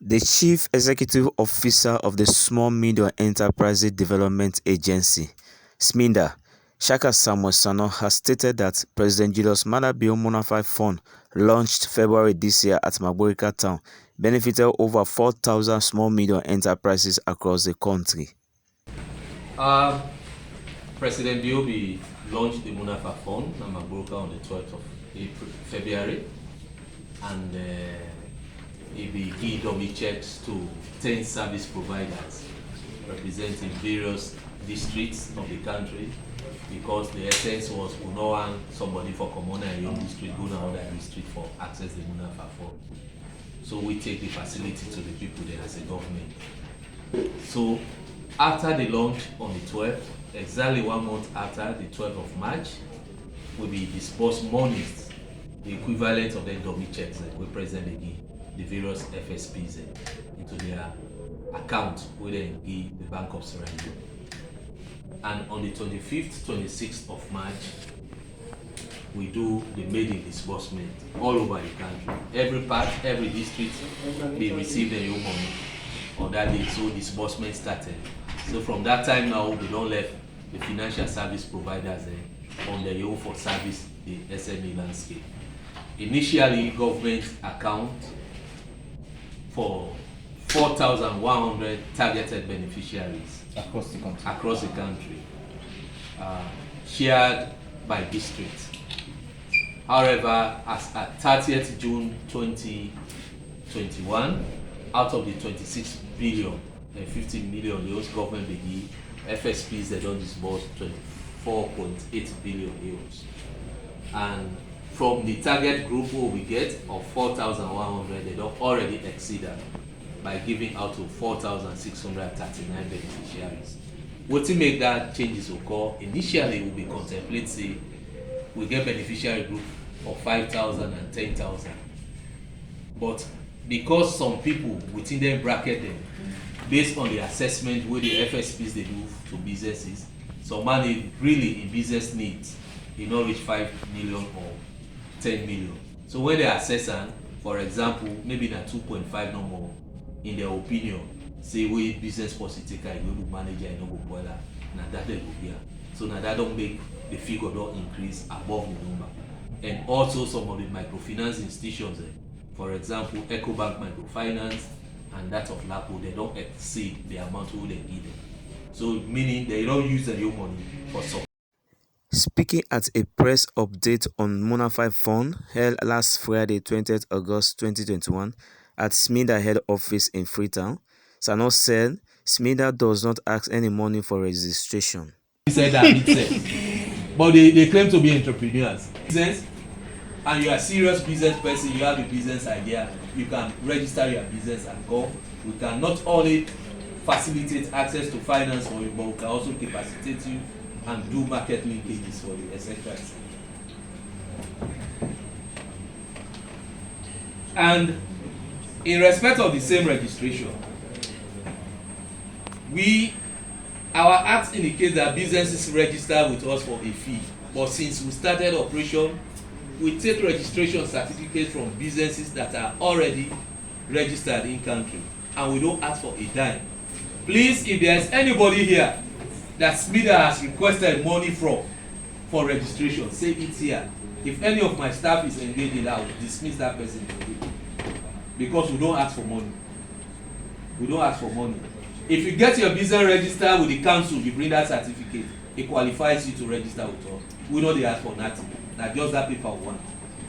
The Chief Executive Officer of the Small Medium Enterprises Development Agency (SMEDA), Sharka Samuel Sannoh, has stated that President Julius Maada's Munafa Fund, launched February this year at Magburaka Town, benefited over 4,000 small medium enterprises across the country. President Biobi launched the Munafa Fund at Magburaka on the 12th of February, and he began dummy checks to 10 service providers representing various districts of the country, because the essence was we don't want somebody for Komona in your district go to another district for access the Munafa Fund. So we take the facility to the people there as a government. So after the launch on the 12th, exactly 1 month after, the 12th of March, will be disbursed monies, the equivalent of the dummy checks that we present again, the various FSPs into their account where they give the Bank of Sierra Leone. And on the 25th, 26th of March, we do the maiden disbursement all over the country. Every part, every district, they receive their own money on that day, so disbursement started. So from that time now, we don't let the financial service providers on their own for service the SME landscape. Initially, government account for 4,100 targeted beneficiaries across the country, shared by district. However, as at 30th June 2021, out of the 26 billion and 15 million euros government began, FSPs they don't disburse 24.8 billion euros. And from the target group who we get of 4,100, they don't already exceed that by giving out to 4,639 beneficiaries. What to make that changes occur? Initially, we contemplate say we get beneficiary group of 5,000 and 10,000, but because some people within them bracket them based on the assessment where the FSPs they do to businesses, some money really in business needs, they not reach 5 million or 10 million. So when they assess and, for example, maybe na 2.5 no more, in their opinion, say we business policy taker, you go manager, you no go boiler, na that they go here. So now that don't make the figure don't increase above the number. And also some of the microfinance institutions, for example, EcoBank Microfinance and that of LAPO, they don't exceed the amount who they give them. So meaning they don't use their own money for support. Speaking at a press update on Munafa Fund held last Friday, 20th August 2021, at SMEDA head office in Freetown, Sannoh said SMEDA does not ask any money for registration. He said that itself, but they claim to be entrepreneurs. Business, and you are a serious business person, you have a business idea, you can register your business and go. We can not only facilitate access to finance for you, but we can also capacitate you and do market linkages for you, etc. And in respect of the same registration, our act indicates that businesses register with us for a fee, but since we started operation, we take registration certificates from businesses that are already registered in country, and we don't ask for a dime. Please, if there's anybody here that SMEDA has requested money from for registration, say it here. If any of my staff is engaged in that, I will dismiss that person because we don't ask for money. We don't ask for money. If you get your business registered with the council, you bring that certificate, it qualifies you to register with us. We know they ask for nothing. Now just that paper one.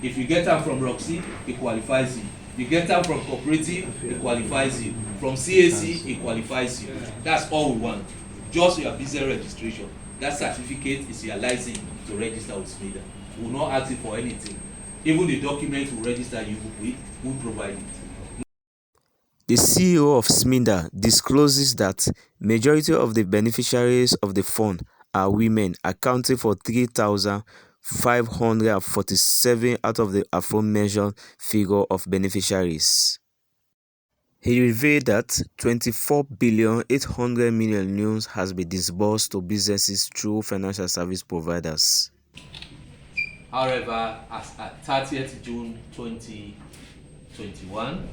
If you get them from Roxy, it qualifies you. You get them from cooperative, it qualifies you. From CAC, it qualifies you. That's all we want. Just your business registration. That certificate is your license to register with SMEDA. We will not ask you for anything. Even the document we register you with, we provide it. The CEO of SMEDA discloses that majority of the beneficiaries of the fund are women, accounting for 3,547 out of the aforementioned figure of beneficiaries. He revealed that 24,800 million euros has been disbursed to businesses through financial service providers. However, as at 30th June 2021,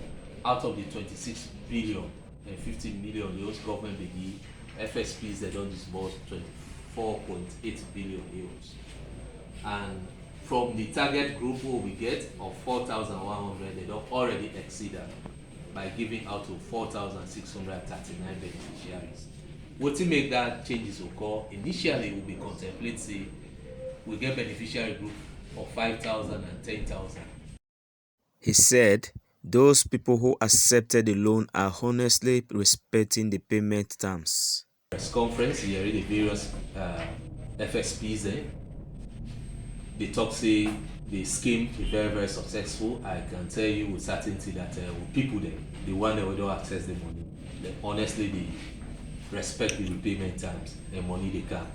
out of the 26 billion and 50 million the host government dey give, FSPs they don disburse 24.8 billion euros. And from the target group who we get of 4,100, they don already exceed that by giving out to 4,639 beneficiaries. Wetin make that changes occur? Initially, we be contemplate say we get beneficiary group of 5,000 and 10,000. He said those people who accepted the loan are honestly respecting the payment terms. Press conference, he already various FSPs there. They talk say the scheme is very, very successful. I can tell you with certainty that people there, the one that we don't access the money, they honestly they respect the repayment terms and money they can.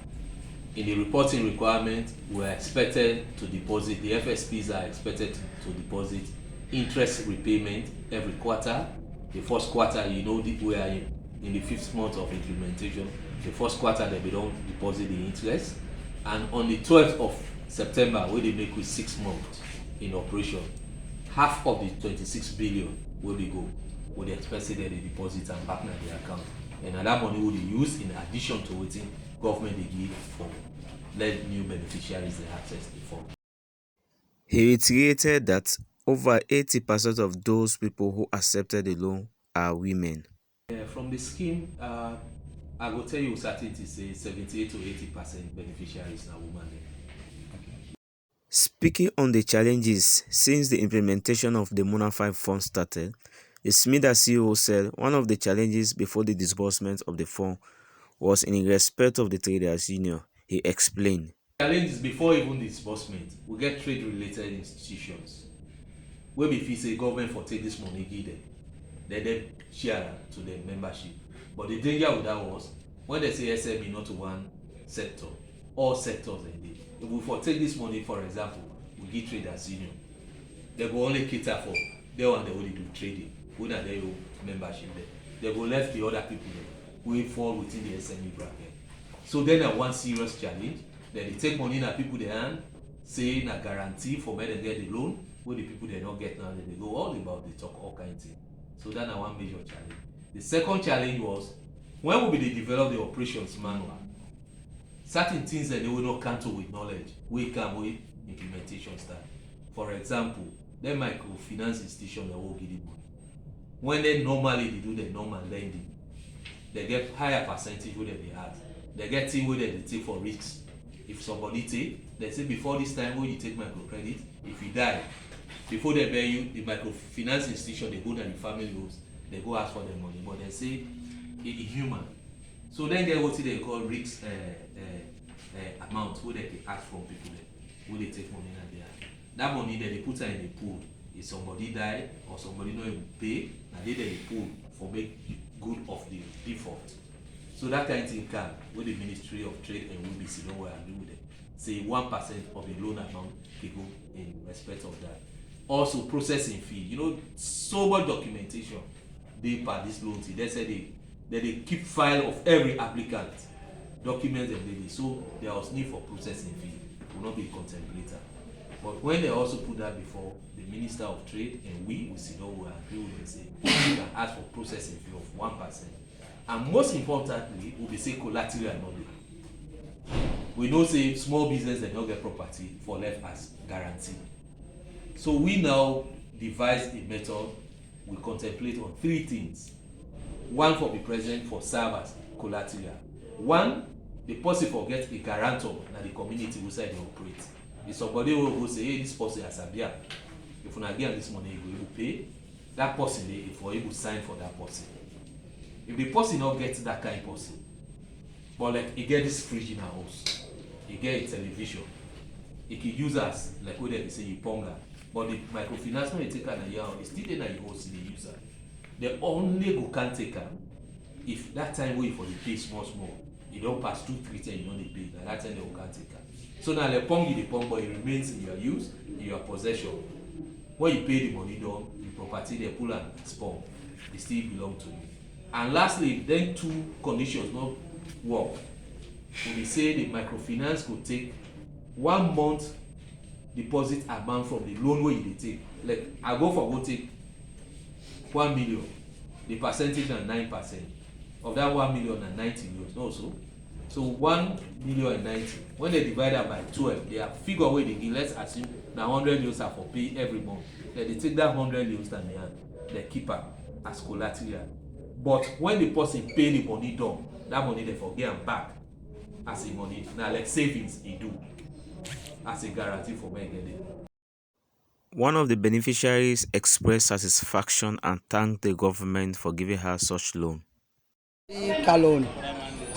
In the reporting requirement, we are expected to deposit, the FSPs are expected to deposit interest repayment every quarter. The first quarter, you know, we are in the 5th month of implementation. The first quarter, they don't deposit the interest. And on the 12th of September, where they make with 6 months in operation, half of the 26 billion will be go. Will they expect that they deposit and partner their account. And that money will be used in addition to what government they give for let new beneficiaries they access the fund. He reiterated that over 80% of those people who accepted the loan are women. From the scheme, I will tell you with certainty say 78 to 80% beneficiaries are women. Speaking on the challenges since the implementation of the Munafa Fund started, the SMEDA CEO said one of the challenges before the disbursement of the fund was in respect of the traders union. He explained. Challenges before even disbursement, we get trade-related institutions. Where we feel say government for take this money give them, they share to their membership. But the danger with that was when they say SME not to one sector, all sectors indeed. If we for take this money, for example, we give traders union, they go only cater for they want they only do trading, we not their membership there. They go left the other people there, we fall within the SME bracket. So then one serious challenge. Then they take money that people they hand, say na guarantee for when they get the loan, where the people they don't get now, then they go all about the talk all kinds of things. So that's one major challenge. The second challenge was when we develop the operations manual, certain things that they will not cancel with knowledge, we can with implementation start. For example, them microfinance institution that will give the money. When they normally they do the normal lending, they get higher percentage where they add. They get thing where they take for risks. If somebody take, they say before this time when you take microcredit, if you die, before they pay you, the microfinance institution they go to the family house, they go ask for their money, but they say it's human. So then get what they call risk amount where they ask from people where they take money in there. That money that they put in the pool, if somebody die or somebody not able to pay, and they pool for make good of the default. So that kind of thing can, with the Ministry of Trade and WBC, know what I do with it. Say 1% of the loan amount can go in respect of that. Also processing fee, you know, so much documentation they per this loan fee. They say they keep file of every applicant, documents and daily. So there was need for processing fee, will not be contemplated. But when they also put that before the Minister of Trade and we see no we agree with them say you can ask for processing fee of 1%. And most importantly, we will say collateral knowledge. We know say small business they don't get property for left as guarantee. So we now devise a method we contemplate on 3 things. One for be present for serve as collateral. One, the person for get a guarantor na the community who side they operate. If somebody will go say, hey, this person has a beer. If you give this money, you will pay. That person, if you able sign for that person. If the person not get that kind of person, but like he get this fridge in our house, he get a television, he can use us like what they say you ponga, but the microfinance when you take an year, it's still in your house the user. They only go can take her if that time wait for the pay small, you don't pass 2-3 times, you don't pay. Now that time they will can't take her. So now they pong you the pong, but it remains in your use, in your possession. When you pay the money down, the property they pull and spawn, they still belong to you. And lastly, then 2 conditions not work. We say the microfinance could take 1 month deposit amount from the loan where you take. Like I go take 1 million, the percentage na 9%. Of that 1 million na 90 euros. No, so 1 million and 90. When they divide that by 12, their figure wey dey give, let's assume na 100 euros are for pay every month. Then they take that 100 euros that they keep am as collateral. But when the person pay the money down, that money they forget am back as a money. Now like savings e do as a guarantee for men get it. One of the beneficiaries expressed satisfaction and thanked the government for giving her such loan. Loan.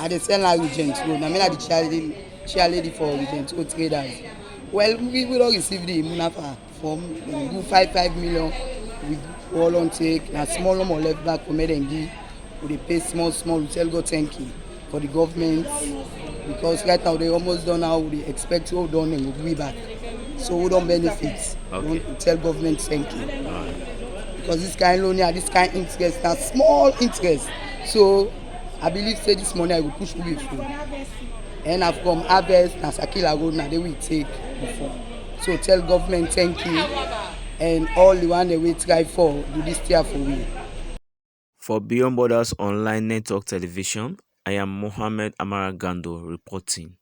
I dey sell her Regent Road. I mean, I the chair lady for Regent Road traders. Well, we don't receive the Munafa from we do 5 million. We all on take and small more left back for MDNG. We dey pay small. We tell God thank you for the government because right now they almost done now. We expect to hold on and we'll be back. So we don't benefit. Okay. We tell government thank you because this kind loan here, this kind interest, na small interest. So I believe say this money I will push me through. And I've come harvest na Sakila Road now they will take before. So tell government thank you and all the one they will try for do this year for we. For Beyond Borders Online Network Television, I am MOHAMED AMARA GANDO reporting.